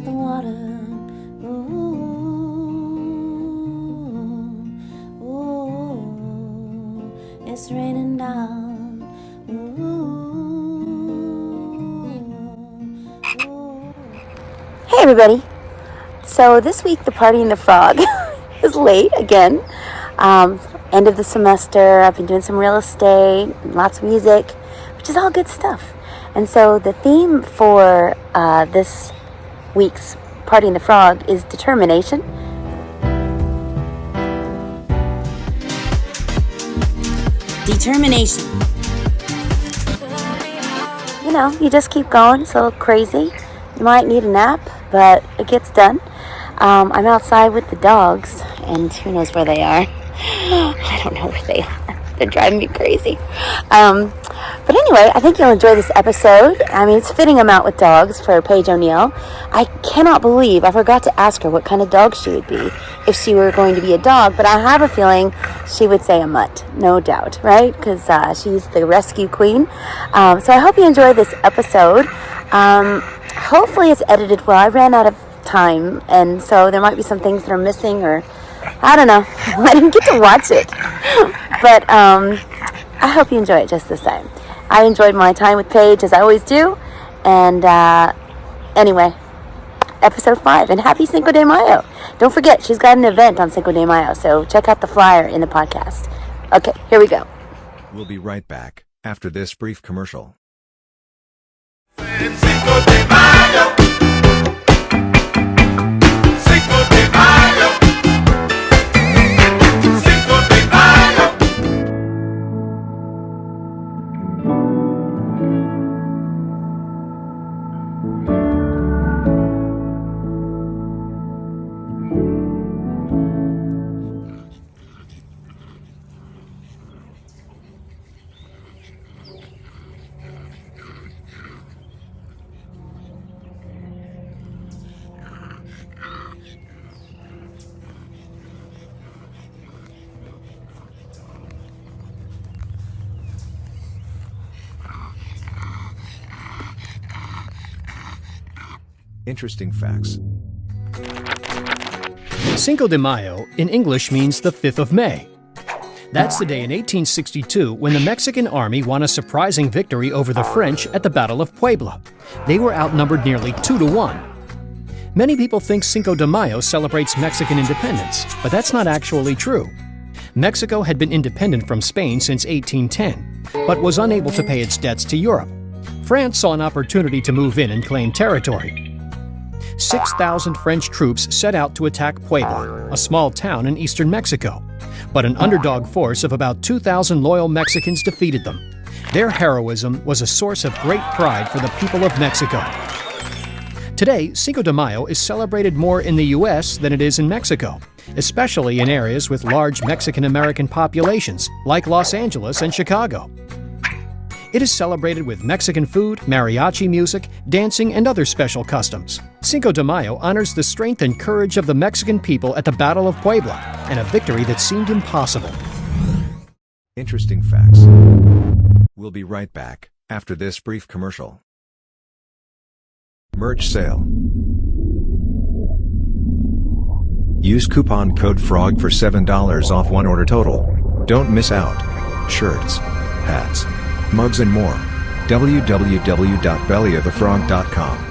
at the water. Ooh, ooh, it's raining down. Ooh, ooh. Hey everybody! So this week the Party in the Frog is late again. End of the semester. I've been doing some real estate, lots of music, which is all good stuff. And so the theme for this week's Party in the Frog is determination. Determination. You know, you just keep going. It's a little crazy. You might need a nap, but it gets done. I'm outside with the dogs, and who knows where they are. I don't know where they are. They're driving me crazy. But anyway, I think you'll enjoy this episode. I mean, it's fitting I'm out with dogs for Paige O'Neill. I cannot believe I forgot to ask her what kind of dog she would be if she were going to be a dog, but I have a feeling she would say a mutt, no doubt, right? Because she's the rescue queen. So I hope you enjoy this episode. Hopefully it's edited well. I ran out of time, and so there might be some things that are missing, or I don't know. I didn't get to watch it. But I hope you enjoy it just the same. I enjoyed my time with Paige, as I always do. And anyway, episode 5. And happy Cinco de Mayo. Don't forget, she's got an event on Cinco de Mayo, so check out the flyer in the podcast. Okay, here we go. We'll be right back after this brief commercial. Cinco de Mayo. Cinco de Mayo. Cinco de Mayo. Interesting facts. Cinco de Mayo in English means the 5th of May. That's the day in 1862 when the Mexican army won a surprising victory over the French at the Battle of Puebla. They were outnumbered nearly 2-1. Many people think Cinco de Mayo celebrates Mexican independence, but that's not actually true. Mexico had been independent from Spain since 1810, but was unable to pay its debts to Europe. France saw an opportunity to move in and claim territory. 6,000 French troops set out to attack Puebla, a small town in eastern Mexico. But an underdog force of about 2,000 loyal Mexicans defeated them. Their heroism was a source of great pride for the people of Mexico. Today, Cinco de Mayo is celebrated more in the U.S. than it is in Mexico, especially in areas with large Mexican-American populations like Los Angeles and Chicago. It is celebrated with Mexican food, mariachi music, dancing, and other special customs. Cinco de Mayo honors the strength and courage of the Mexican people at the Battle of Puebla, and a victory that seemed impossible. Interesting facts. We'll be right back after this brief commercial. Merch sale. Use coupon code FROG for $7 off one order total. Don't miss out. Shirts, hats, mugs and more. www.bellyofthefrog.com.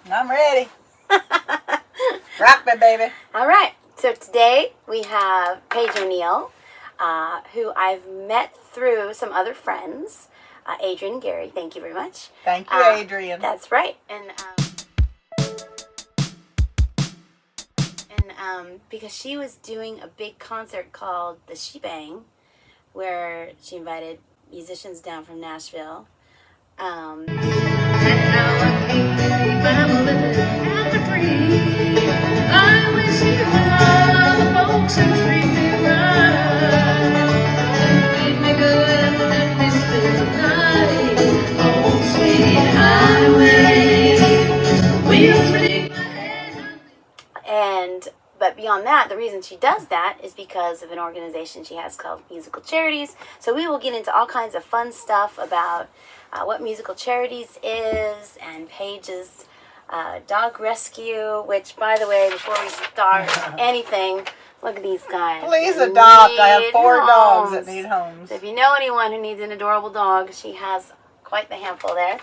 I'm ready. Rock me, baby. All right. So today we have Paige O'Neill, who I've met through some other friends, Adrian and Gary. Thank you very much. Thank you, Adrian. That's right. And because she was doing a big concert called The Shebang, where she invited musicians down from Nashville. I wish you all the folks who treat me right. on that, the reason she does that is because of an organization she has called Musical Charities. So we will get into all kinds of fun stuff about what Musical Charities is, and Paige's dog rescue, which, by the way, before we start anything, look at these guys. Please They adopt. I have 4 need dogs that homes. need homes. So if you know anyone who needs an adorable dog, she has quite the handful there.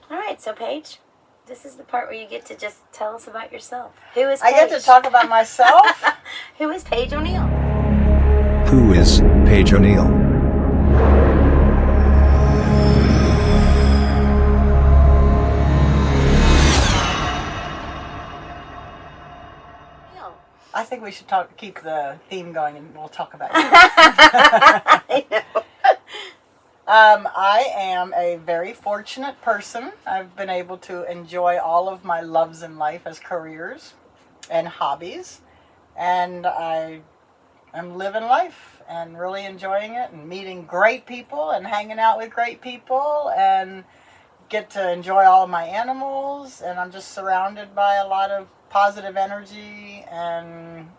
All right, so Paige, this is the part where you get to just tell us about yourself. Who is Paige? I get to talk about myself? Who is Paige O'Neill? Who is Paige O'Neill? I think we should keep the theme going, and we'll talk about it. I know. I am a very fortunate person. I've been able to enjoy all of my loves in life as careers and hobbies. And I am living life and really enjoying it, and meeting great people and hanging out with great people, and get to enjoy all of my animals. And I'm just surrounded by a lot of positive energy, and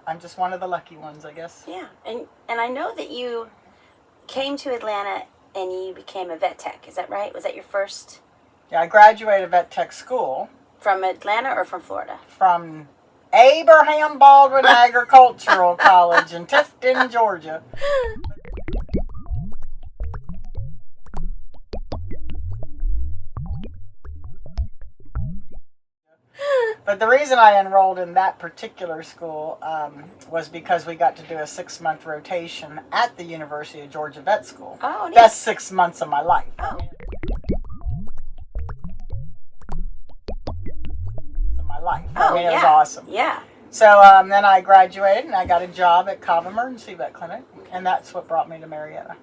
I'm just one of the lucky ones, I guess. Yeah, and I know that you came to Atlanta and you became a vet tech. Is that right? Was that your first? Yeah, I graduated vet tech school From Atlanta or from Florida? from Abraham Baldwin Agricultural College in Tifton, Georgia. But the reason I enrolled in that particular school was because we got to do a 6-month rotation at the University of Georgia Vet School. Oh, neat. Best 6 months of my life. Oh. Of my life. Oh, I mean, yeah. it was awesome. Yeah. So then I graduated and I got a job at Cobb Emergency Vet Clinic, and that's what brought me to Marietta.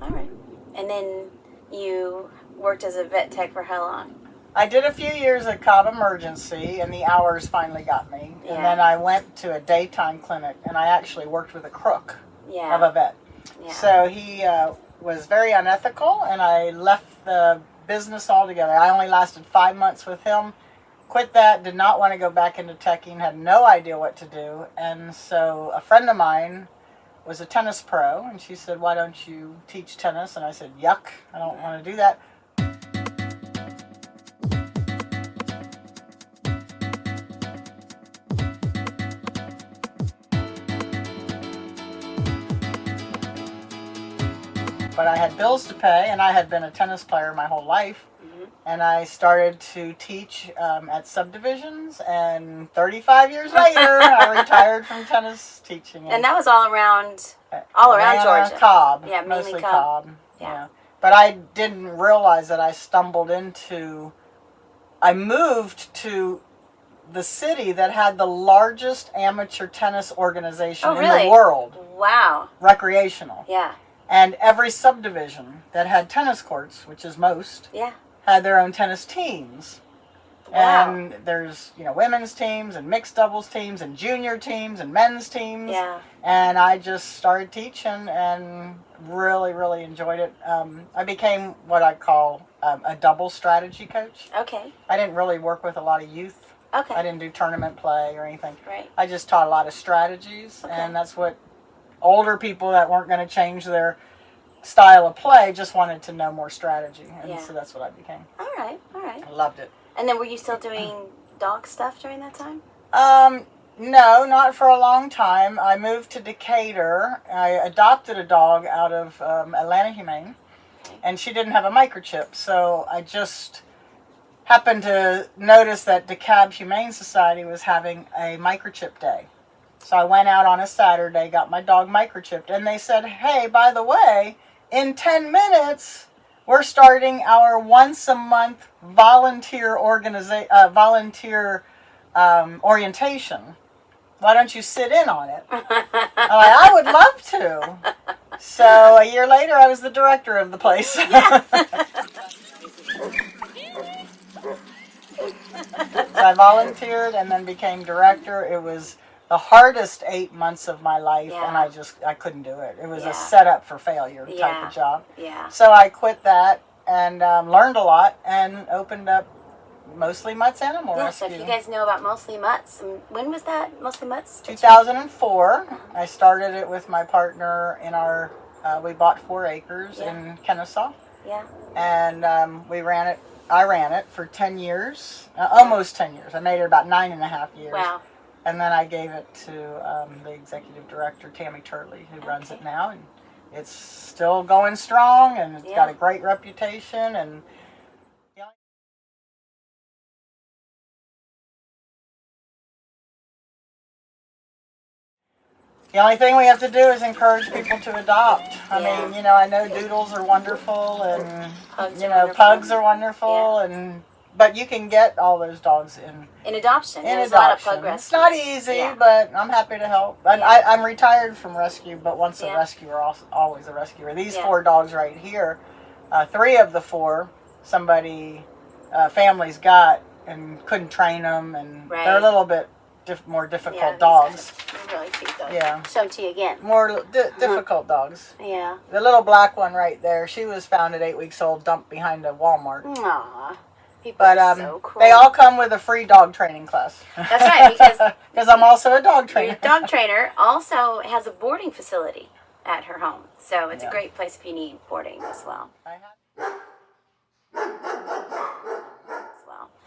All right. And then you worked as a vet tech for how long? I did a few years at Cobb Emergency, and the hours finally got me. Yeah. And then I went to a daytime clinic, and I actually worked with a crook Yeah. of a vet. Yeah. So he was very unethical, and I left the business altogether. I only lasted 5 months with him. Quit that, did not want to go back into teching, had no idea what to do. And so a friend of mine was a tennis pro, and she said, "Why don't you teach tennis?" And I said, "Yuck, I don't want to do that." But I had bills to pay, and I had been a tennis player my whole life. And I started to teach at subdivisions, and 35 years later, I retired from tennis teaching. And that was all around Atlanta, Georgia. Cobb. Yeah, mainly mostly Cobb. Cobb. Yeah. But I didn't realize that I moved to the city that had the largest amateur tennis organization Oh, in really? the world, Wow. recreational. Yeah. And every subdivision that had tennis courts, which is most, Yeah. had their own tennis teams. Wow. And there's, women's teams and mixed doubles teams and junior teams and men's teams. Yeah. And I just started teaching and really, really enjoyed it. I became what I call a double strategy coach. Okay. I didn't really work with a lot of youth. Okay. I didn't do tournament play or anything. Right. I just taught a lot of strategies, Okay. and that's what older people that weren't going to change their style of play just wanted to know more strategy. And Yeah. so that's what I became. All right. All right. I loved it. And then were you still doing dog stuff during that time? No, not for a long time. I moved to Decatur. I adopted a dog out of Atlanta Humane, and she didn't have a microchip. So I just happened to notice that DeKalb Humane Society was having a microchip day. So I went out on a Saturday, got my dog microchipped, and they said, "Hey, by the way, in 10 minutes, we're starting our once-a-month volunteer orientation. Why don't you sit in on it?" I'm like, "I would love to." So a year later, I was the director of the place. So I volunteered and then became director. It was the hardest 8 months of my life, and I couldn't do it. It was a setup for failure type of job. Yeah. So I quit that and learned a lot and opened up Mostly Mutts Animal Rescue. So if you guys know about Mostly Mutts, when was that, Mostly Mutts? 2004. I started it with my partner in our, we bought 4 acres in Kennesaw. Yeah. And we ran it, I ran it for 10 years, almost 10 years. I made it about 9.5 years. Wow. And then I gave it to the executive director, Tammy Turley, who runs it now. And it's still going strong, and it's got a great reputation. And the only thing we have to do is encourage people to adopt. I mean, you know, I know doodles are wonderful, and pugs are wonderful, and but you can get all those dogs in adoption. There's a lot of pug rescues. It's not easy, but I'm happy to help. And I'm retired from rescue, but once a rescuer, always a rescuer. These 4 dogs right here, 3 of the 4, families got and couldn't train them, and they're a little bit more difficult dogs. Really cute dogs. Yeah. Show them to you again. More difficult dogs. Yeah. The little black one right there, she was found at 8 weeks old, dumped behind a Walmart. Aww. But so cool. They all come with a free dog training class. That's right, because I'm also a dog trainer. Your dog trainer also has a boarding facility at her home, so it's a great place if you need boarding as well.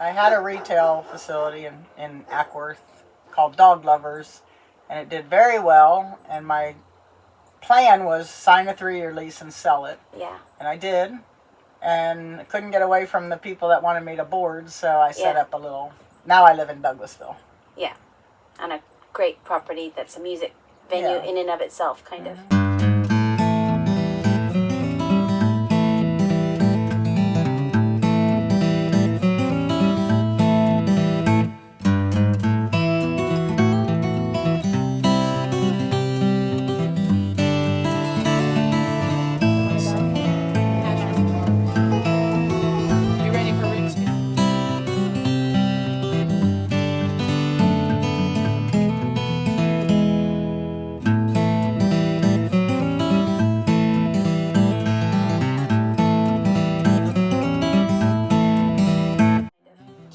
I had a retail facility in Ackworth called Dog Lovers, and it did very well. And my plan was sign a 3-year lease and sell it. Yeah. And I did. And I couldn't get away from the people that wanted me to board, so I set up a little. Now I live in Douglasville. Yeah, on a great property that's a music venue in and of itself, kind of.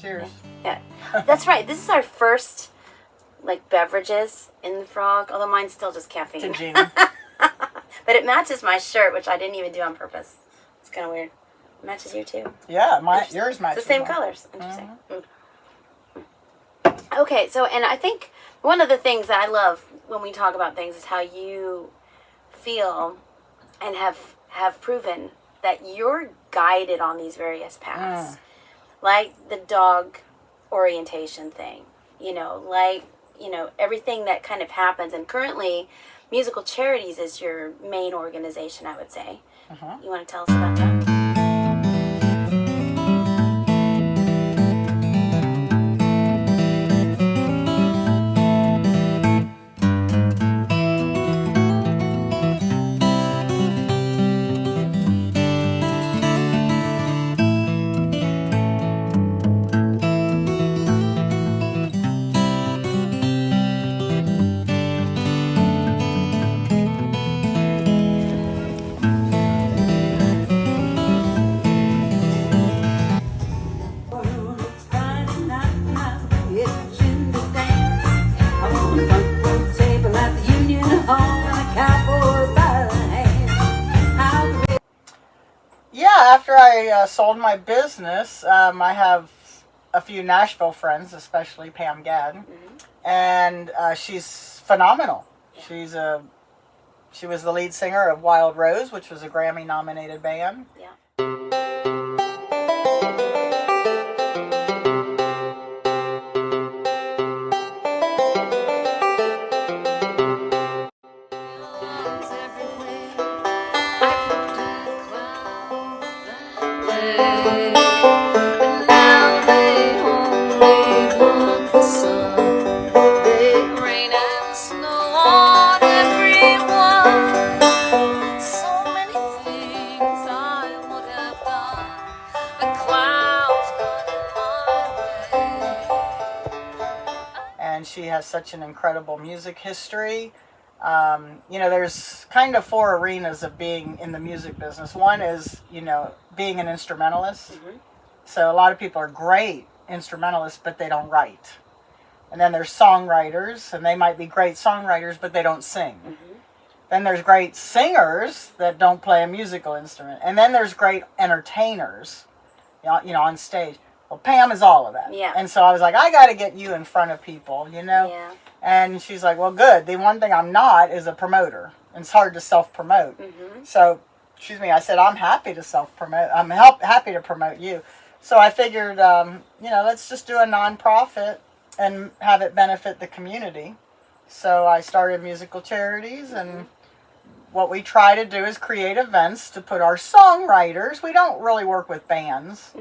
Cheers. Yeah, that's right. This is our first, beverages in the Frog, although mine's still just caffeine. To Jeannie. But it matches my shirt, which I didn't even do on purpose. It's kind of weird. It matches you too. Yeah, yours matches. It's the same colors. Interesting. Okay, so, and I think one of the things that I love when we talk about things is how you feel and have proven that you're guided on these various paths. Like the dog orientation thing, everything that kind of happens. And currently, Musical Charities is your main organization, I would say. You want to tell us about that? After I sold my business, I have a few Nashville friends, especially Pam Gadd, and she's phenomenal. Yeah. She was the lead singer of Wild Rose, which was a Grammy-nominated band. Yeah. and she has such an incredible music history. There's kind of 4 arenas of being in the music business. One is, being an instrumentalist. Mm-hmm. So a lot of people are great instrumentalists, but they don't write. And then there's songwriters, and they might be great songwriters, but they don't sing. Mm-hmm. Then there's great singers that don't play a musical instrument. And then there's great entertainers, on stage. Well, Pam is all of that. Yeah. And so I was like, I got to get you in front of people, Yeah. And she's like, well, good. The one thing I'm not is a promoter. And it's hard to self-promote. Mm-hmm. So, I said, I'm happy to self-promote. I'm happy to promote you. So I figured, let's just do a nonprofit and have it benefit the community. So I started Musical Charities, and what we try to do is create events to put our songwriters. We don't really work with bands,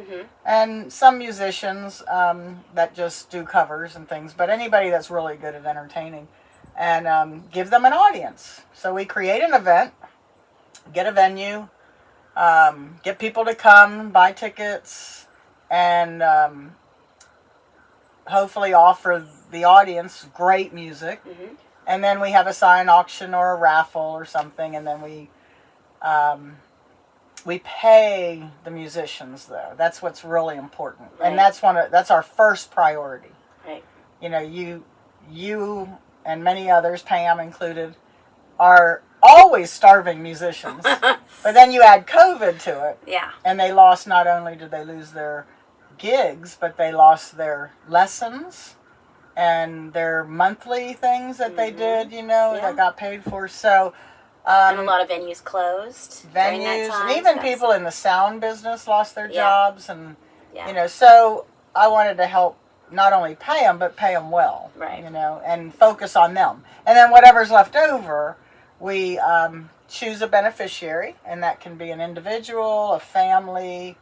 and some musicians that just do covers and things, but anybody that's really good at entertaining, and give them an audience. So we create an event, get a venue, get people to come, buy tickets, and hopefully offer the audience great music. Mm-hmm. And then we have a silent auction or a raffle or something, and then we pay the musicians, though. That's what's really important, Right. and that's our first priority. Right. You and many others, Pam included, are always starving musicians. But then you add COVID to it, Yeah. and they lost. Not only did they lose their gigs, but they lost their lessons and their monthly things that they did, that got paid for. So, And a lot of venues closed during that venues, time. and even so people in the sound business lost their Yeah. jobs, and Yeah. so I wanted to help not only pay them, but pay them well, Right. and focus on them. And then whatever's left over, we choose a beneficiary, and that can be an individual, a family,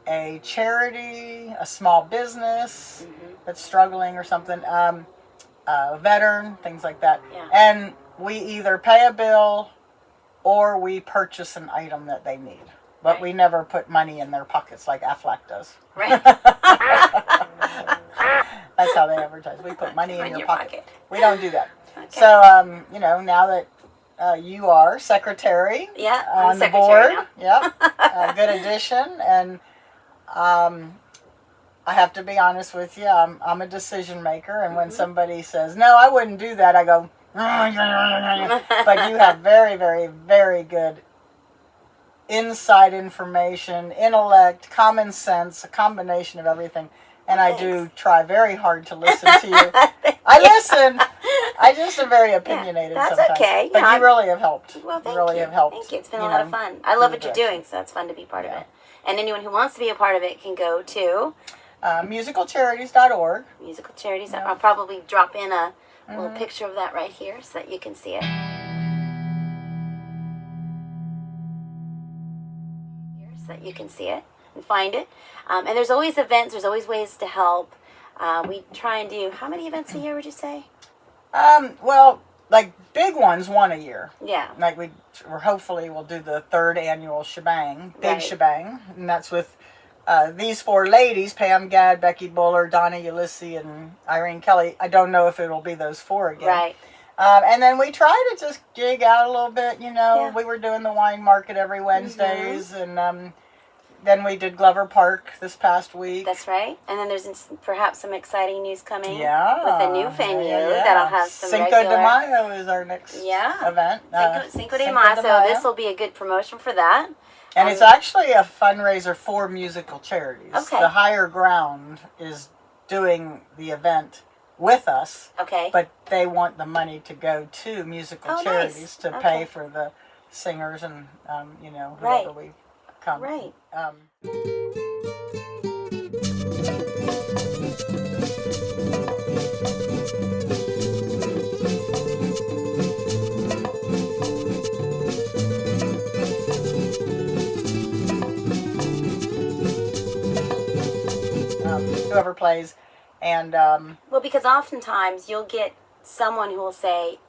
a charity, a small business that's struggling or something, a veteran, things like that. Yeah. And we either pay a bill or we purchase an item that they need. But Right. we never put money in their pockets like Aflac does. Right. That's how they advertise. We put money in your pocket. We don't do that. Okay. So, now that you are secretary Yeah, I'm on the secretary board, now. yep, good addition. And I have to be honest with you, I'm a decision maker. And when somebody says, no, I wouldn't do that, I go, but you have very, very, very good inside information, intellect, common sense, a combination of everything. And I do try very hard to listen to you. I listen. I just am very opinionated that's sometimes. okay. But Yeah, you really have helped. Well, thank you really you. have helped. Thank you. It's been a lot of fun. I love what you're direction. doing, so it's fun to be part of Yeah. it. And anyone who wants to be a part of it can go to musicalcharities.org. Musical Charities. Yeah. I'll probably drop in a little picture of that right here so that you can see it. So that you can see it and find it. And there's always events. There's always ways to help. We try and do, how many events a year would you say? Well, like big ones, one a year. Yeah. Like we're hopefully we'll do the 3rd annual shebang, big Right. shebang, and that's with these 4 ladies: Pam Gadd, Becky Buller, Donna Ulysses, and Irene Kelly. I don't know if it'll be those 4 again. Right. And then we try to just gig out a little bit. Yeah. We were doing the wine market every Wednesdays, and then we did Glover Park this past week. That's right. And then there's perhaps some exciting news coming Yeah. with a new venue Yeah. that'll have some Cinco regular... de Mayo is our next Yeah. event. Cinco de Mayo. So this will be a good promotion for that. And it's actually a fundraiser for Musical Charities. Okay. The Higher Ground is doing the event with us, Okay. but they want the money to go to Musical Oh, nice. Charities to Okay. pay for the singers and, whoever Right. we come. Right. Whoever plays, and Well, because oftentimes you'll get someone who will say,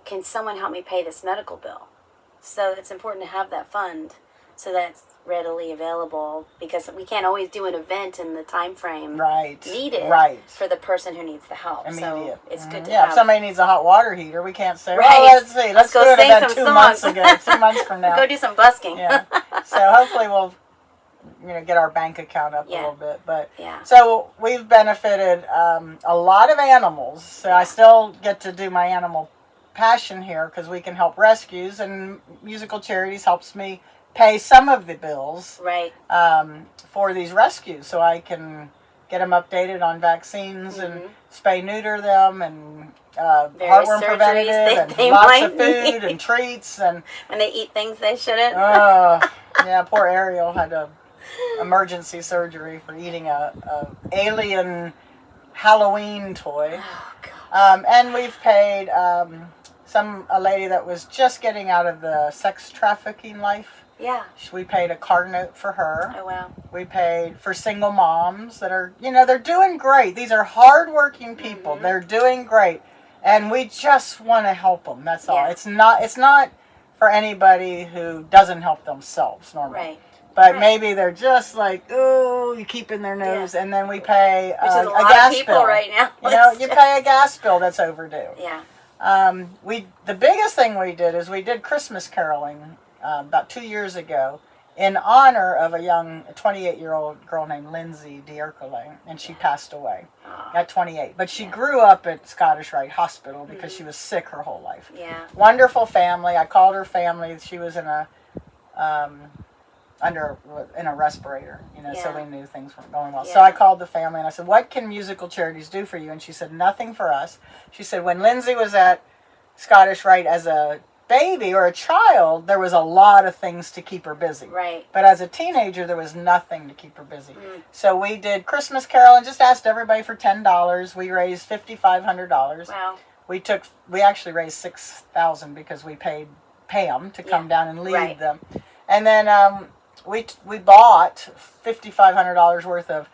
can someone help me pay this medical bill? So it's important to have that fund so that readily available because we can't always do an event in the time frame Right. needed Right. for the person who needs the help. Immediate. So it's good to Yeah, have. if somebody needs a hot water heater, we can't say, Right. well, let's see. Let's go do an sing event some 2 months songs. ago, 2 months from now. Go do some busking. Yeah. So hopefully we'll get our bank account up a Yeah. little bit. But Yeah. so we've benefited a lot of animals. So I still get to do my animal passion here because we can help rescues, and Musical Charities helps me pay some of the bills Right. for these rescues, so I can get them updated on vaccines and spay neuter them and Various heartworm surgeries preventative and they lots might of food need. and treats and When they eat things they shouldn't. yeah, poor Ariel had a emergency surgery for eating a alien Halloween toy. Oh, God. And we've paid a lady that was just getting out of the sex trafficking life. Yeah. We paid a car note for her. Oh, wow. We paid for single moms that are, they're doing great. These are hardworking people. They're doing great, and we just want to help them. That's all. Yeah. It's not for anybody who doesn't help themselves normally. Right. But Right. maybe they're just like, oh, you keep in their nose, and then we pay Which is a a lot gas of people bill right now. You pay a gas bill that's overdue. Yeah. The biggest thing we did is we did Christmas caroling about 2 years ago in honor of a young 28-year-old girl named Lindsay D'Ercole, and she passed away at 28. But she grew up at Scottish Rite Hospital because she was sick her whole life. Yeah. Wonderful family. I called her family. She was in a respirator, so we knew things weren't going well. Yeah. So I called the family and I said, what can Musical Charities do for you? And she said, nothing for us. She said, when Lindsay was at Scottish Rite as a baby or a child, there was a lot of things to keep her busy. Right. But as a teenager, there was nothing to keep her busy. So we did Christmas Carol and just asked everybody for $10. We raised $5,500. Wow. We actually raised $6,000 because we paid Pam to come down and lead them. And then we bought $5,500 worth of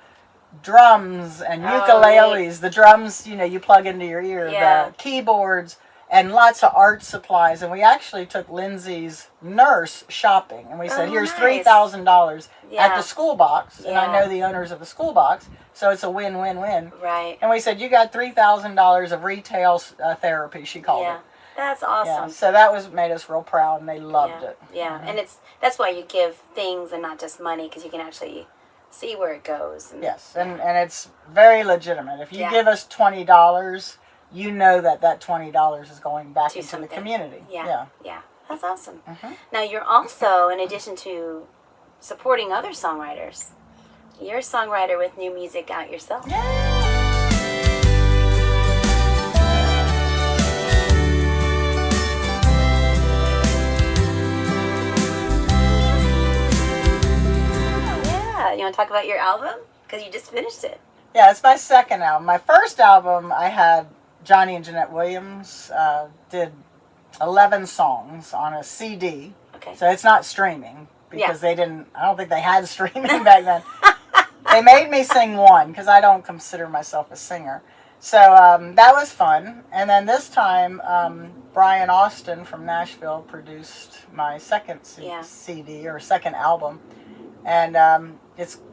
drums and ukuleles. The drums, you plug into your ear. Yeah. The keyboards and lots of art supplies. And we actually took Lindsay's nurse shopping. And we said, here's nice. $3,000 Yeah. at the school box. And I Yeah. know the owners of the school box. So it's a win-win-win. Right. And we said, you got $3,000 of retail therapy, she called Yeah. it. That's awesome. Yeah, so that made us real proud, and they loved it. Yeah, and that's why you give things and not just money, because you can actually see where it goes. And, Yes, and it's very legitimate. If you give us $20, you know that $20 is going back to into something. the community. Yeah. That's awesome. Now, you're also, in addition to supporting other songwriters, you're a songwriter with new music out yourself. You want to talk about your album? Because you just finished it. Yeah, it's my second album. My first album, I had Johnny and Jeanette Williams did 11 songs on a CD. Okay. So it's not streaming because I don't think they had streaming back then. They made me sing one because I don't consider myself a singer. So that was fun. And then this time, Brian Austin from Nashville produced my second CD or second album. And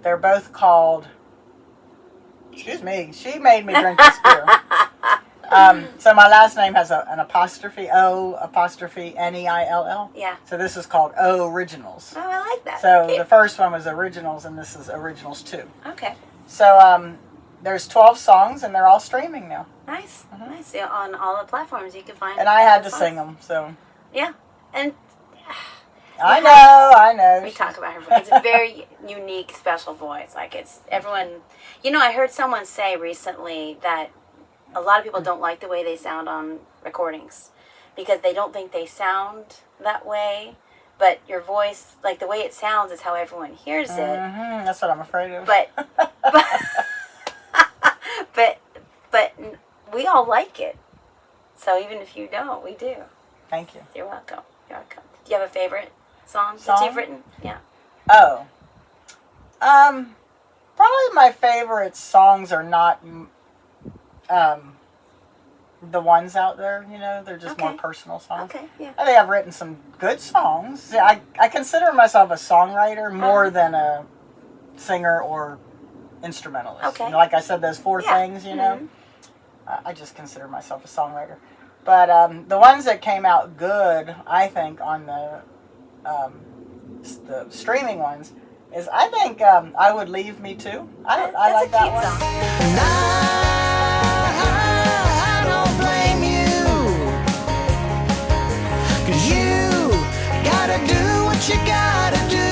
they're both called, excuse me, she made me drink this beer. So my last name has an apostrophe, O apostrophe N-E-I-L-L. Yeah. So this is called O Originals. Oh, I like that. So the first one was Originals, and this is Originals 2. Okay. So there's 12 songs, and they're all streaming now. Nice. Nice. Yeah, on all the platforms you can find. And I had to songs. sing them, so. Yeah. And I know. we talk about her voice. It's a very unique, special voice. Like, it's everyone. I heard someone say recently that a lot of people don't like the way they sound on recordings because they don't think they sound that way. But your voice, like the way it sounds, is how everyone hears it. That's what I'm afraid of. But we all like it. So even if you don't, we do. Thank you. You're welcome. You're welcome. Do you have a favorite song that you've written? Yeah. Oh. Probably my favorite songs are not the ones out there, they're just more Okay. personal songs. Okay, yeah. I think I've written some good songs. See, I consider myself a songwriter more than a singer or instrumentalist. Okay. Like I said, those four Yeah. things, I just consider myself a songwriter. But the ones that came out good, I think, on the streaming ones, is I think I Would Leave Me Too. I That's like a that cute one. song. And I don't blame you, 'cause you gotta do what you gotta do.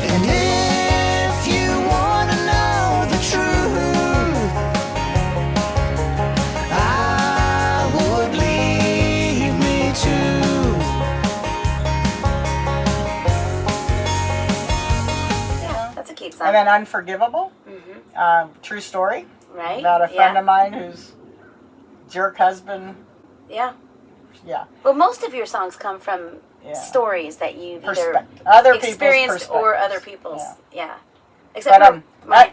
And if you wanna know the truth, I would leave me too. Yeah, that's a cute song. And then Unforgivable, Mm-hmm. true story, Right? about a friend of mine whose jerk husband. Yeah. Yeah. Well, most of your songs come from Yeah. stories that you've either Other people's experienced or perspectives. other people's. Yeah. Yeah. Except But for my.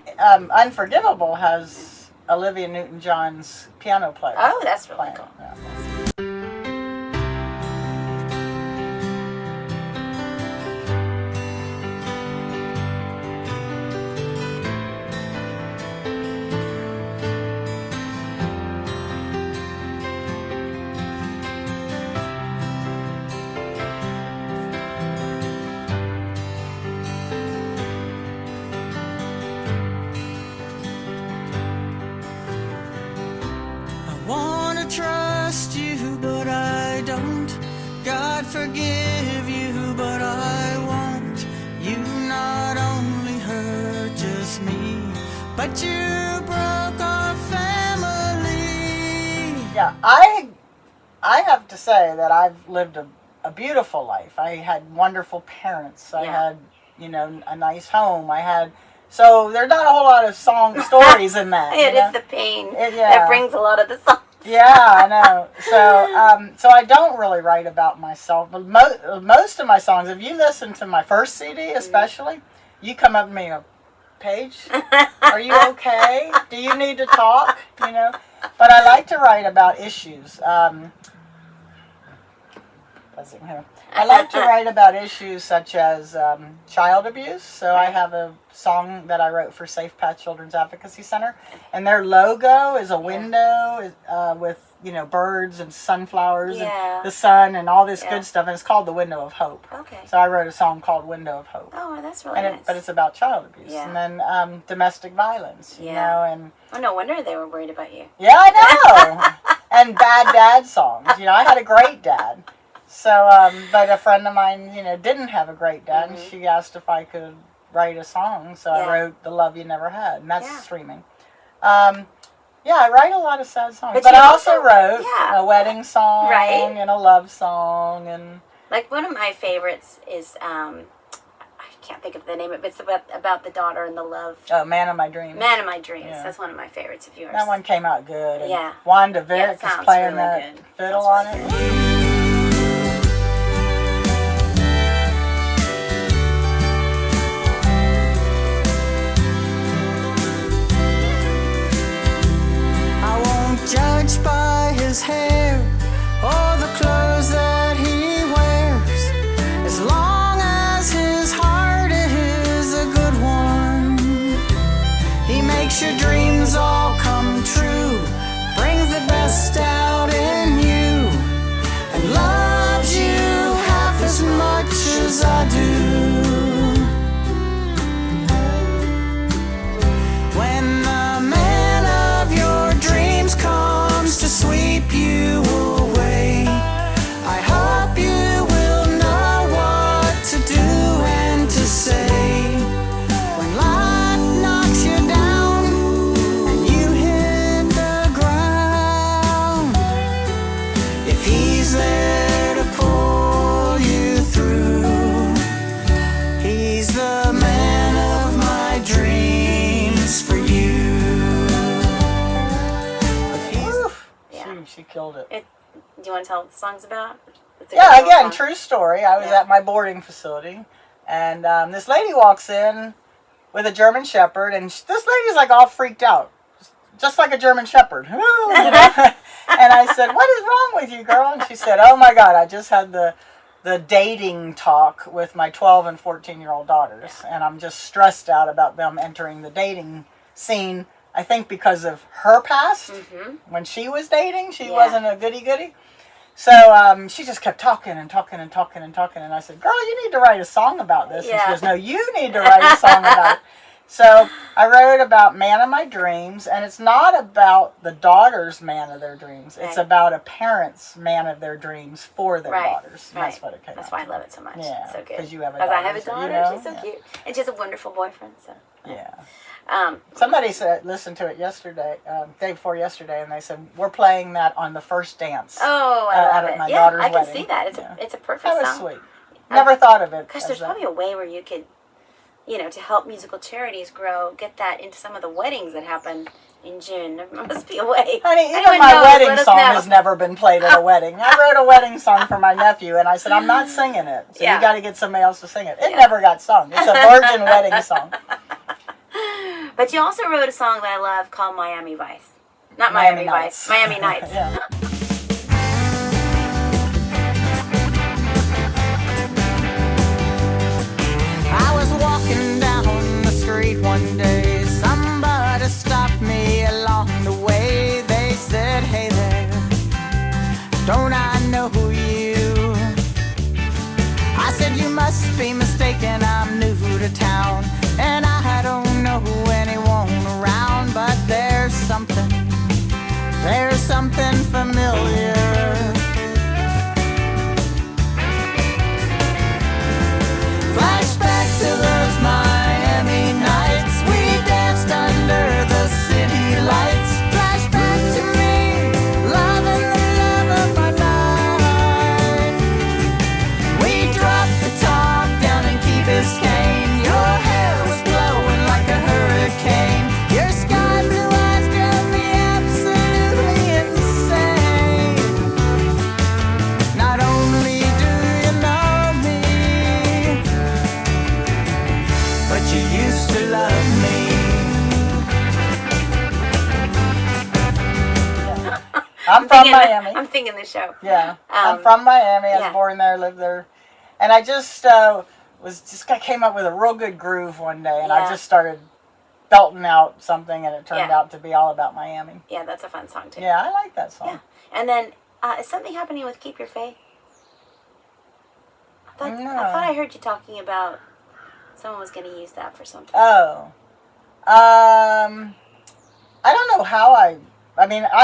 Unforgivable has Olivia Newton-John's piano player. Oh, that's really playing. cool. Yeah. I wanna trust you, but I don't. God forgive you, but I won't. You not only hurt just me, but you broke our family. Yeah, I have to say that I've lived a beautiful life. I had wonderful parents. I Yeah. had, a nice home. So there's not a whole lot of stories in that. It is the pain Yeah. that brings a lot of the songs. Yeah, I know. So I don't really write about myself. But most of my songs, if you listen to my first CD especially, you come up to me and go, Paige, are you okay? Do you need to talk? But I like to write about issues. Buzzing here. I like to write about issues such as child abuse. So I have a song that I wrote for Safe Path Children's Advocacy Center, and their logo is a window with birds and sunflowers Yeah. and the sun and all this Yeah. good stuff, and it's called The Window of Hope. Okay. So I wrote a song called Window of Hope. Oh, that's really And nice. but it's about child abuse, Yeah. and then domestic violence, Yeah. and Oh, no wonder they were worried about you. yeah, I know, and bad dad songs. I had a great dad, so but a friend of mine, didn't have a great dad, and she asked if I could write a song, so Yeah. I wrote "The Love You Never Had," and that's Yeah. streaming. Yeah, I write a lot of sad songs, But but you I also also- wrote yeah. a wedding song Right. and a love song, and Like one of my favorites is I can't think of the name of it, but it's about the daughter and the love. Man of My Dreams. Man of My Dreams. Yeah. That's one of my favorites of yours. That one came out good. And Yeah. Wanda Yeah, it Vick is sounds playing really that good. fiddle Sounds on really it. I won't judge by his hair or the clothes that he wears, as long as his heart is a good one. He makes your dreams all come true, brings the best out in you, and loves you half as much as I do. When the man of your dreams comes to sweep you away, I hope you will know what to do and to say. When life knocks you down and you hit the ground, if he's there to pull you through, he's the man of my dreams for you. If he's Yeah. She killed it. Do you want to tell what the song's about? It's a Yeah, good little again, song. true story. I was Yeah. at my boarding facility, and this lady walks in with a German Shepherd, and this lady's like all freaked out. just like a German Shepherd. And I said, what is wrong with you, girl? And she said, oh my God, I just had the dating talk with my 12 and 14-year-old daughters, and I'm just stressed out about them entering the dating scene. I think because of her past, when she was dating, she wasn't a goody-goody. So she just kept talking and talking and talking and talking, and I said, girl, you need to write a song about this. And she goes, no, you need to write a song about it. So I wrote about man of my dreams, and it's not about the daughter's man of their dreams. It's about a parent's man of their dreams for their daughters. And that's what it came That's out why I to. love it so much. Yeah, It's so good. because you have a daughter. I have a daughter. You know? She's so cute. And she has a wonderful boyfriend. So. Yeah. Somebody said, listened to it yesterday, day before yesterday, and they said, we're playing that on the first dance. Oh, I love it. My daughter's I can wedding. see that. It's a perfect song. That song. was sweet. Never thought of it. Gosh, there's probably a way where you could, to help musical charities grow, get that into some of the weddings that happen in June. There must be a way. Honey, even my wedding song has never been played at a wedding. I wrote a wedding song for my nephew, and I said, I'm not singing it. So you got to get somebody else to sing it. It never got sung. It's a virgin wedding song. But you also wrote a song that I love called Miami Vice. Not Miami Vice. Miami Nights. Yeah. I was walking down the street one day. Somebody stopped me along the way. They said, hey there, don't I know you? I said, you must be mistaken, I'm new to town, and I don't know anyone around, but there's something familiar. Flashback to those Miami nights, we danced under the city lights. Flashback to me, loving the love of my life. We dropped the top down in Key Biscayne. Your hair was blowing like a hurricane. Your sky blue eyes drove me absolutely insane. Not only do you know me, but you used to love me. I'm from Miami. I'm thinking the show. Yeah. I'm from Miami. I was born there, lived there. And I just I came up with a real good groove one day, and I just started belting out something, and it turned out to be all about Miami. Yeah, that's a fun song too. Yeah, I like that song. Yeah. And then, is something happening with Keep Your Faith? I thought I heard you talking about someone was going to use that for something. Oh. I don't know how I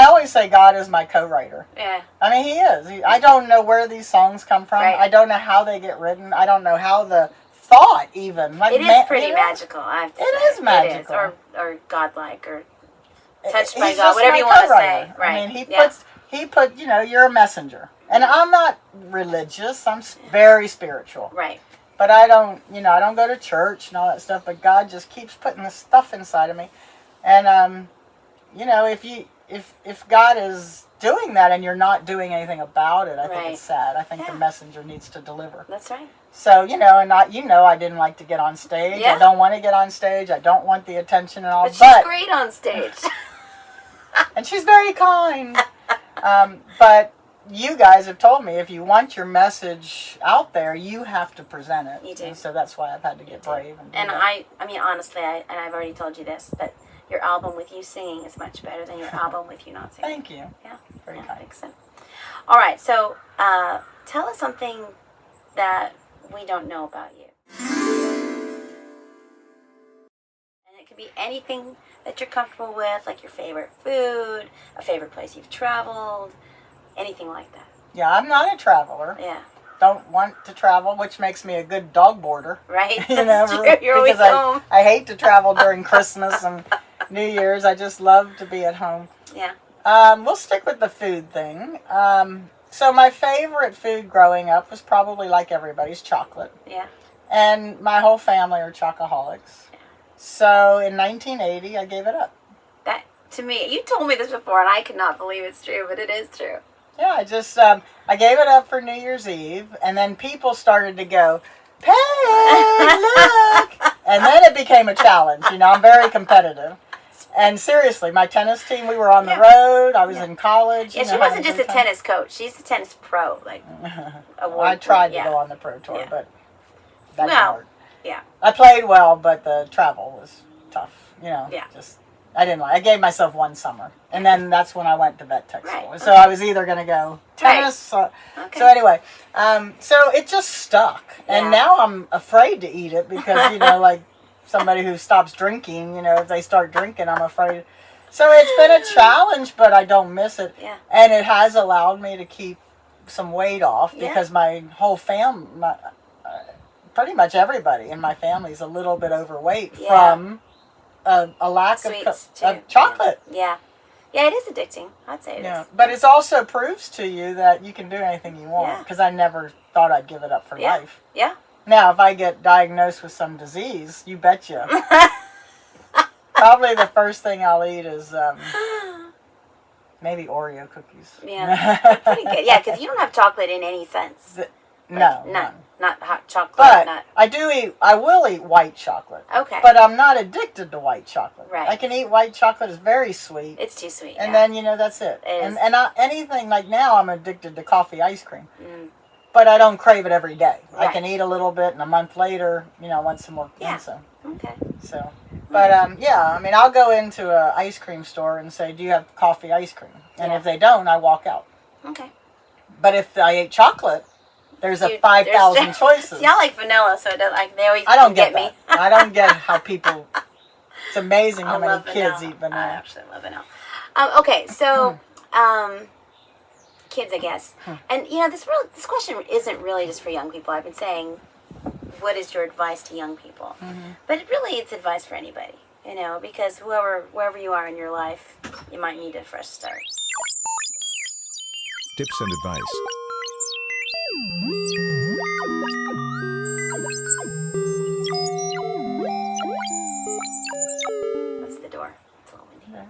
always say God is my co-writer. Yeah. I mean, he is. I don't know where these songs come from. Right. I don't know how they get written. I don't know how the thought even. It is pretty magical, I have to say. It is magical. It is. Or godlike, or touched He's by God, just whatever my you want to co-writer. say. Right. I mean, he put, you're a messenger. And I'm not religious. I'm very spiritual. Right. But I don't go to church and all that stuff. But God just keeps putting this stuff inside of me. And, if God is doing that and you're not doing anything about it, I think it's sad. I think the messenger needs to deliver. That's right. So, I didn't like to get on stage. Yeah. I don't want to get on stage. I don't want the attention and all. But she's great on stage. And she's very kind. But you guys have told me if you want your message out there, you have to present it. You do. And so that's why I've had to get brave. And I mean, honestly, and I've already told you this, but your album with you singing is much better than your album with you not singing. Thank you. Yeah. Very kind. I think so. All right. So tell us something that we don't know about you. And it could be anything that you're comfortable with, like your favorite food, a favorite place you've traveled, anything like that. Yeah, I'm not a traveler. Yeah. Don't want to travel, which makes me a good dog boarder. Right. That's true. You're always home. I hate to travel during Christmas and New Year's. I just love to be at home. Yeah. We'll stick with the food thing. So my favorite food growing up was probably, like everybody's, chocolate. Yeah. And my whole family are chocoholics. Yeah. So in 1980, I gave it up. That, to me, you told me this before, and I could not believe it's true, but it is true. Yeah, I just, I gave it up for New Year's Eve, and then people started to go, Paige, look! And then it became a challenge. I'm very competitive. And seriously, my tennis team, we were on the road. I was in college. Yeah, you she know, wasn't having just a good time. tennis coach. She's a tennis pro, like award. I tried to yeah. go on the pro tour, Yeah. but that didn't Well, work. yeah. I played well, but the travel was tough. You know, Yeah. just I didn't like. I gave myself one summer, and then that's when I went to vet tech school. Right, So I was either going to go tennis. Okay. So anyway, so it just stuck, and Yeah. now I'm afraid to eat it because you know, like somebody who stops drinking, you know, if they start drinking, I'm afraid. So it's been a challenge, but I don't miss it, Yeah. and it has allowed me to keep some weight off Yeah. because my whole family, pretty much everybody in my family is a little bit overweight Yeah. from a lack Sweets, too. of chocolate. Yeah. Yeah, it is addicting. I'd say it Yeah, is. but it also proves to you that you can do anything you want. Yeah. Because I never thought I'd give it up for Yeah. life. Yeah. Now, if I get diagnosed with some disease, you betcha. Probably the first thing I'll eat is maybe Oreo cookies. Yeah. They're pretty good. Yeah, because you don't have chocolate in any sense. No, None. Not hot chocolate. But not. I will eat white chocolate. Okay. But I'm not addicted to white chocolate. Right. I can eat white chocolate. It's very sweet. It's too sweet. And yeah. then, you know, that's it. It is. And anything, like now I'm addicted to coffee ice cream. Mm. But I don't crave it every day. I Right. can eat a little bit and a month later, you know, I want some more Yeah. pizza. Okay. So, but yeah, I mean, I'll go into a ice cream store and say, do you have coffee ice cream? And Yeah. if they don't, I walk out. Okay. But if I ate chocolate, there's a Dude, 5,000 there's- choices. See, I like vanilla, so it does, like they always I don't get get me. that. I don't get how people. It's amazing how I many love kids vanilla. eat vanilla. I actually love vanilla. Okay, so kids, I guess, and you know this question isn't really just for young people. I've been saying, what is your advice to young people? But it's advice for anybody, you know, because wherever you are in your life, you might need a fresh start. Tips and advice. What's the door? It's a little windy.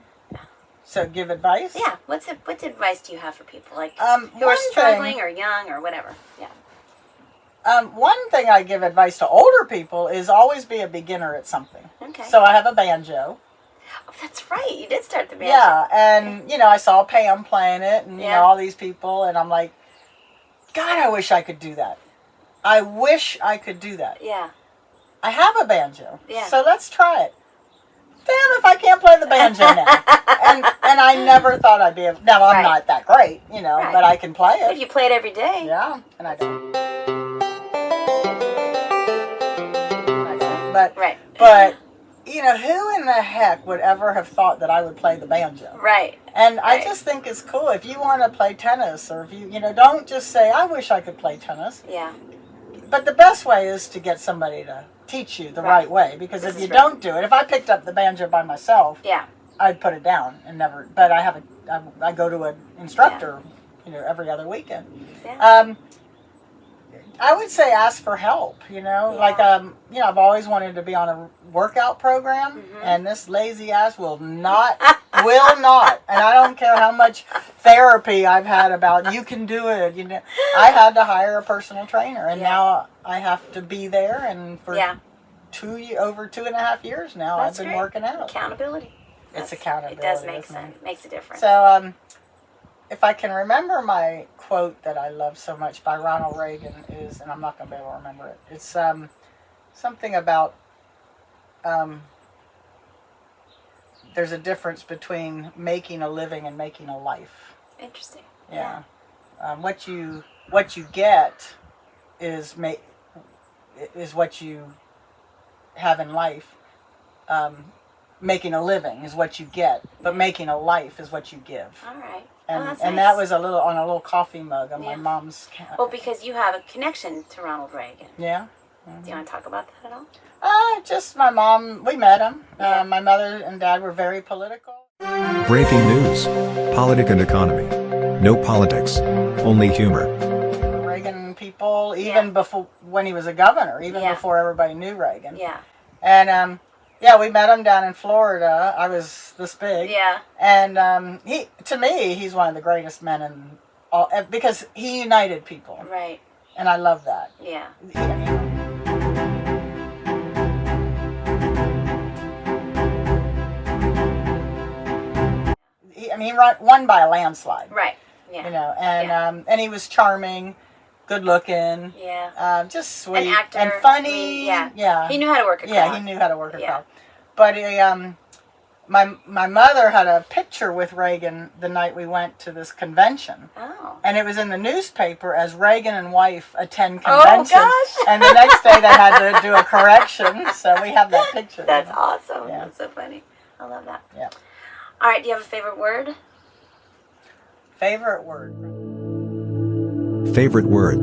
So give advice? Yeah. What advice do you have for people like who one are thing- struggling or young or whatever? Yeah. One thing I give advice to older people is always be a beginner at something. Okay. So I have a banjo. Oh, that's right. You did start the band. Yeah, and you know, I saw Pam playing it, and you Yeah. know, all these people, and I'm like, God, I wish I could do that. I wish I could do that. Yeah. I have a banjo, Yeah. so let's try it. Damn if I can't play the banjo now. and I never thought I'd be able. Now I'm Right. not that great, you know, Right. but I can play If it. you play it every day. Yeah, and I don't. Right. But you know, who in the heck would ever have thought that I would play the banjo? Right. And I Right. just think it's cool. If you want to play tennis, or if you know, don't just say, I wish I could play tennis. Yeah. But the best way is to get somebody to teach you the Right. right way. Because This if is you right. don't do it, if I picked up the banjo by myself, Yeah. I'd put it down and never, but I go to an instructor, you know, every other weekend. Yeah. I would say ask for help, you know, Yeah. like, you know, I've always wanted to be on a workout program, Mm-hmm. and this lazy ass will not, and I don't care how much therapy I've had about, you can do it, you know, I had to hire a personal trainer, and Yeah. now I have to be there, and for Yeah. over 2.5 years now, That's I've been great. working out. Accountability. It's That's- accountability. It does make isn't it? sense. Makes a difference. So, if I can remember my quote that I love so much by Ronald Reagan is, and I'm not going to be able to remember it, it's something about there's a difference between making a living and making a life. Interesting. Yeah. What you get is what you have in life. Making a living is what you get, but making a life is what you give. All right. And that's and nice. that was on a little coffee mug on my Yeah. mom's. Well, because you have a connection to Ronald Reagan. Yeah. Do you want to talk about that at all? Just my mom. We met him. Yeah. My mother and dad were very political. Breaking news. Politic and economy. No politics. Only humor. Reagan people, even Yeah. before when he was a governor, even Yeah. before everybody knew Reagan. Yeah. And yeah, we met him down in Florida. I was this big. Yeah. And to me, he's one of the greatest men in all, because he united people, Right. and I love that. Yeah. won by a landslide. Right. Yeah. You know, and he was charming, good looking. Yeah. Just sweet. An actor. And funny. Yeah. He knew how to work a crowd. Yeah, he knew how to work a crowd. But my mother had a picture with Reagan the night we went to this convention. Oh. And it was in the newspaper as Reagan and wife attend convention. Oh, gosh. And the next day they had to do a correction. So we have that picture. That's awesome. Yeah. That's so funny. I love that. Yeah. All right. Do you have a favorite word? Favorite word? Favorite word.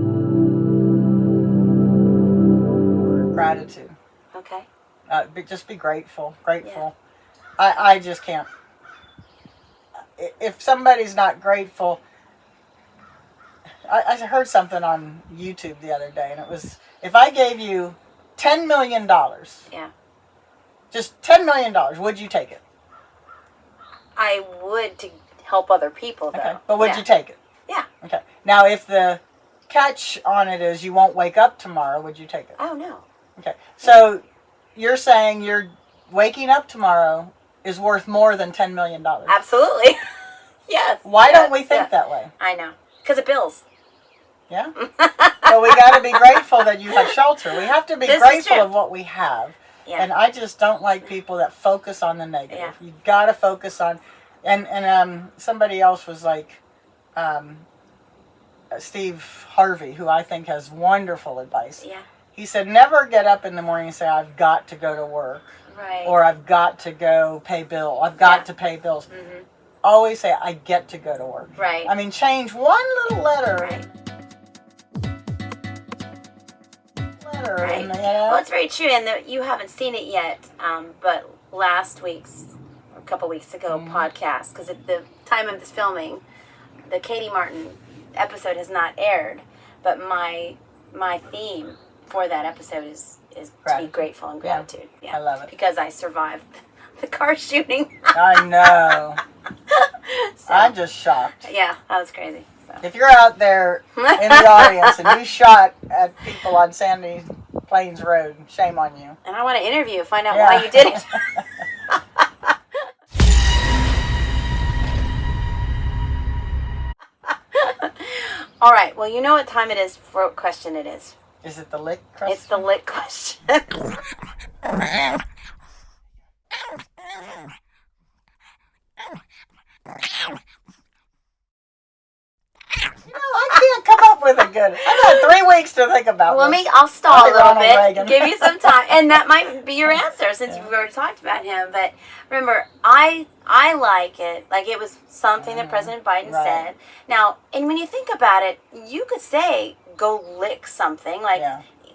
Gratitude. Okay. Just be grateful. Grateful. Yeah. I just can't. If somebody's not grateful, I heard something on YouTube the other day, and it was, if I gave you $10 million, just $10 million, would you take it? I would, to help other people, though. Okay, but would you take it? Yeah. Okay. Now, if the catch on it is you won't wake up tomorrow, would you take it? Oh, no. Okay. So you're saying you're waking up tomorrow is worth more than $10 million. Absolutely. Yes. Why don't we think that way? I know. Because of bills. Yeah. So we got to be grateful that you have shelter. We have to be grateful of what we have. Yeah. And I just don't like people that focus on the negative. Yeah. You've got to focus on, and somebody else was like, Steve Harvey, who I think has wonderful advice. Yeah. He said, never get up in the morning and say, I've got to go to work. Right. Or I've got to go pay bill. I've got to pay bills. Mm-hmm. Always say, I get to go to work. Right. I mean, change one little letter. Right. Right. Well, it's very true, and you haven't seen it yet, but last week's, a couple weeks ago, podcast, because at the time of this filming, the Katie Martin episode has not aired, but my theme for that episode is to be grateful and gratitude. Yeah. I love it. Because I survived the car shooting. I know. So, I'm just shocked. Yeah, that was crazy. So. If you're out there in the audience and you shot at people on Sandy Plains Road, shame on you. And I want to interview you, find out why you did it. All right. Well, you know what time it is for what question it is. Is it the lick question? It's the lick question. You know, I can't come up with a good. I've had 3 weeks to think about this. I'll stall a little Ronald bit, Reagan. give you some time, and that might be your answer since we've already talked about him. But remember, I like it. Like, it was something that President Biden said. Now, and when you think about it, you could say, go lick something. Like,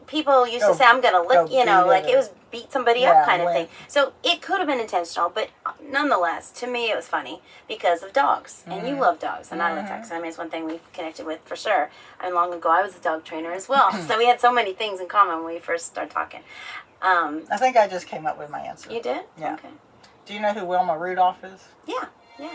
people used to say, I'm going to lick, you know, like it was beat somebody up kind of thing. So it could have been intentional, but nonetheless, to me, it was funny because of dogs. And you love dogs, and I love dogs. I mean, it's one thing we've connected with for sure. I mean, long ago, I was a dog trainer as well. So we had so many things in common when we first started talking. I think I just came up with my answer. You did? Yeah. Okay. Do you know who Wilma Rudolph is? Yeah, yeah.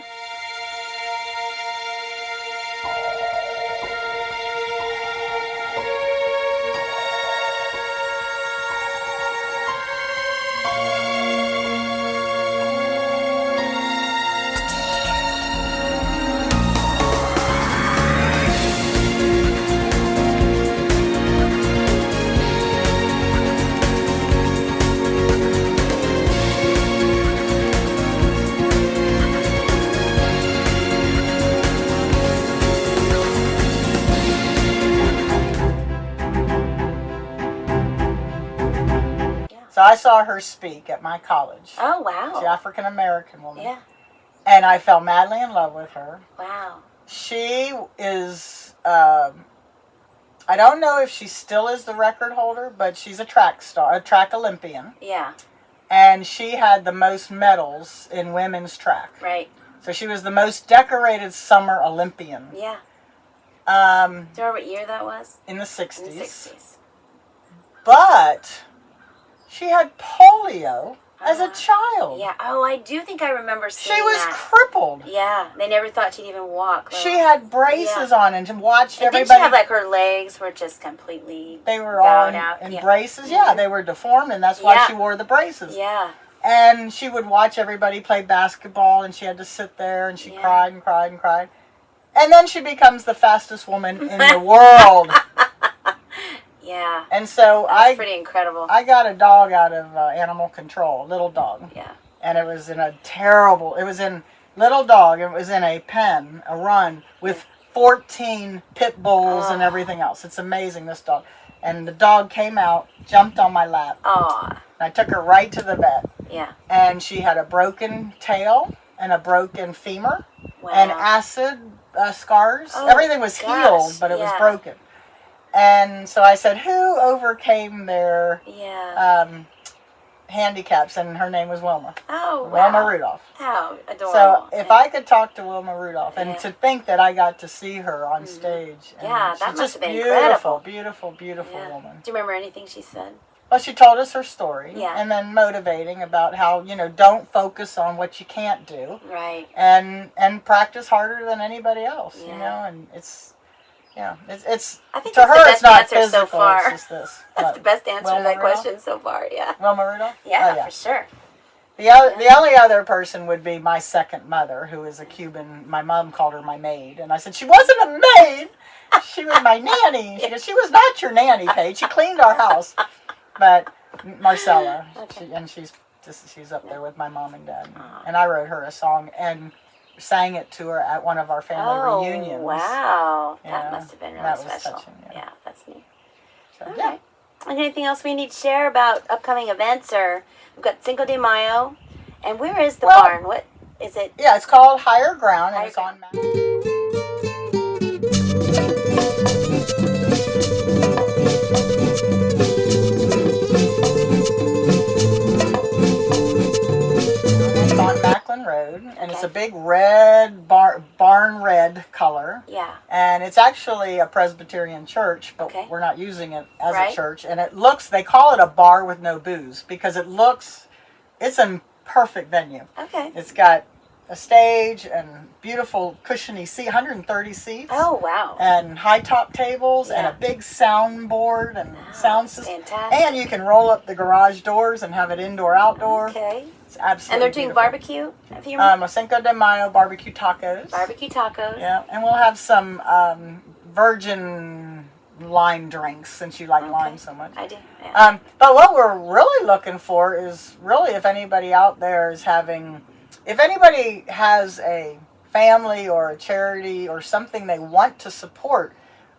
So I saw her speak at my college. Oh, wow. She's an African-American woman. Yeah. And I fell madly in love with her. Wow. She is, I don't know if she still is the record holder, but she's a track star, a track Olympian. Yeah. And she had the most medals in women's track. Right. So she was the most decorated summer Olympian. Yeah. Do you remember what year that was? In the 60s. In the 60s. But she had polio as a child. Yeah. Oh, I do think I remember seeing She was that. crippled. Yeah. They never thought she'd even walk. She had braces on and watched and everybody. Didn't she have, like, her legs were just completely They were all in out. braces. Yeah, they were deformed, and that's why she wore the braces. Yeah. And she would watch everybody play basketball, and she had to sit there, and she cried and cried and cried. And then she becomes the fastest woman in the world. Yeah. And so That's pretty incredible. I got a dog out of animal control, little dog. Yeah. And it was in a pen, a run, with 14 pit bulls and everything else. It's amazing, this dog. And the dog came out, jumped on my lap. Aw. I took her right to the vet. Yeah. And she had a broken tail and a broken femur and acid scars. Everything was healed, but it was broken. And so I said, who overcame their handicaps? And her name was Wilma. Oh, wow. Wilma Rudolph. How adorable. So if I could talk to Wilma Rudolph, and to think that I got to see her on stage. And that she's must just have been beautiful, incredible. beautiful woman. Do you remember anything she said? Well, she told us her story, Yeah. and then motivating about how, don't focus on what you can't do. Right. And practice harder than anybody else, Yeah. and it's I think to that's her the it's best not answer physical, so far. it's just this. That's the best answer to Wilma that Rudolph? question so far, yeah. Wilma Rudolph? Yeah, Oh, yeah. for sure. The only other person would be my second mother, who is a Cuban. My mom called her my maid, and I said, she wasn't a maid, she was my nanny. She goes, she was not your nanny, Paige. She cleaned our house. But Marcella, she's up there with my mom and dad. And I wrote her a song and sang it to her at one of our family reunions. Wow. Yeah, That must have been really that was special. touching, yeah. That's neat. So, All yeah. right. And anything else we need to share about upcoming events? Or we've got Cinco de Mayo. And where is the barn? What is it? Yeah, it's called Higher Ground, and it's on Macklin Road, and it's a big red barn red color. Yeah. And it's actually a Presbyterian church, but we're not using it as a church. And it looks, they call it a bar with no booze, because it's a perfect venue. Okay. It's got a stage and beautiful cushiony seat, 130 seats. Oh, wow. And high top tables and a big soundboard and sound system. Fantastic. And you can roll up the garage doors and have it indoor outdoor. Okay. It's absolutely And they're doing beautiful. barbecue? If you remember? Cinco de Mayo barbecue tacos. Barbecue tacos. Yeah, and we'll have some virgin lime drinks, since you like lime so much. I do. Yeah. But what we're really looking for is really, if anybody out there if anybody has a family or a charity or something they want to support,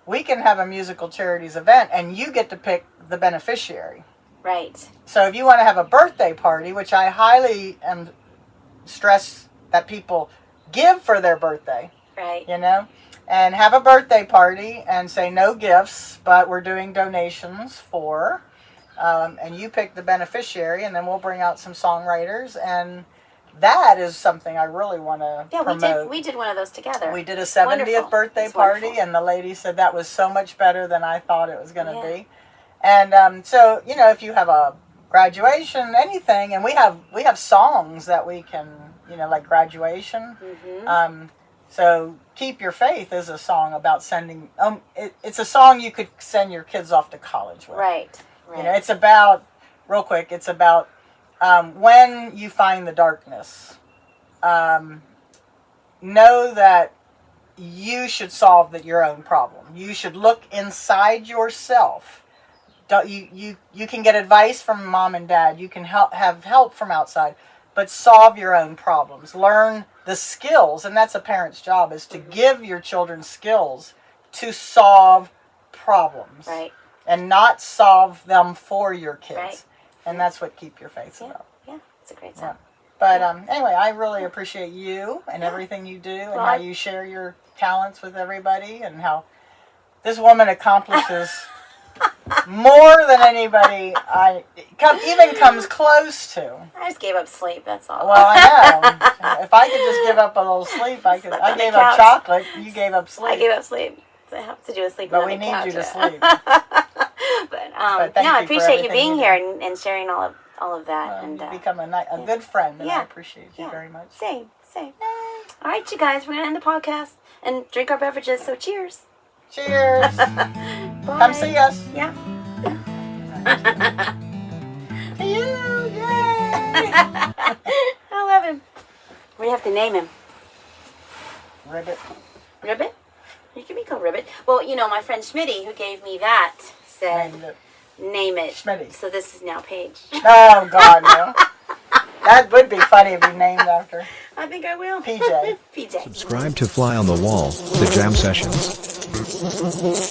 we can have a Musical Charities event, and you get to pick the beneficiary. Right. So if you want to have a birthday party, which I highly stress that people give for their birthday, right? And have a birthday party and say no gifts, but we're doing donations for, and you pick the beneficiary, and then we'll bring out some songwriters, and that is something I really want to promote. We did one of those together. We did a 70th birthday party, and the lady said that was so much better than I thought it was going to be. And so, if you have a graduation, anything, and we have songs that we can, like graduation. Mm-hmm. So Keep Your Faith is a song about sending, it's a song you could send your kids off to college with. Right. It's about, real quick, it's about when you find the darkness, know that you should solve your own problem. You should look inside yourself. You can get advice from mom and dad. You can have help from outside, but solve your own problems. Learn the skills, and that's a parent's job, is to give your children skills to solve problems. Right. And not solve them for your kids. Right. And that's what Keep Your Faith about. Yeah, it's a great song. But anyway, I really appreciate you and everything you do, and how you share your talents with everybody, and how this woman accomplishes more than anybody even comes close to. I just gave up sleep, that's all. Well, I know. If I could just give up a little sleep, I could. I gave up chocolate. You gave up sleep. I gave up sleep. So I have to do a sleep. But we need you to sleep. But I appreciate you being here and sharing all of that. You've become a good friend, and I appreciate you very much. Same. All right, you guys, we're going to end the podcast and drink our beverages, so cheers. Cheers. Come see us. Yeah. You, yay. I love him. We have to name him. Ribbit. Ribbit? He can be called Ribbit. Well, you know, my friend Schmitty, who gave me that, said, Named it. name it. Schmitty. So this is now Paige. Oh, God, no. That would be funny if you named after I think I will. PJ. PJ. Subscribe to Fly on the Wall, the Jam Sessions.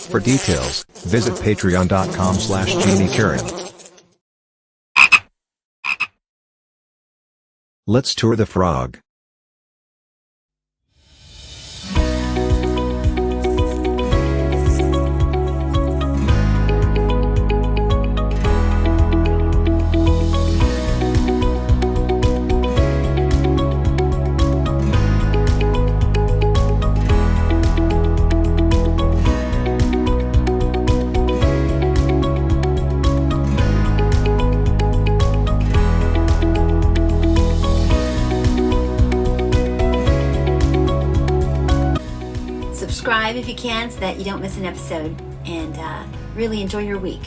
For details, visit patreon.com/jeanniecaryn. Let's tour the frog. Subscribe if you can so that you don't miss an episode, and really enjoy your week.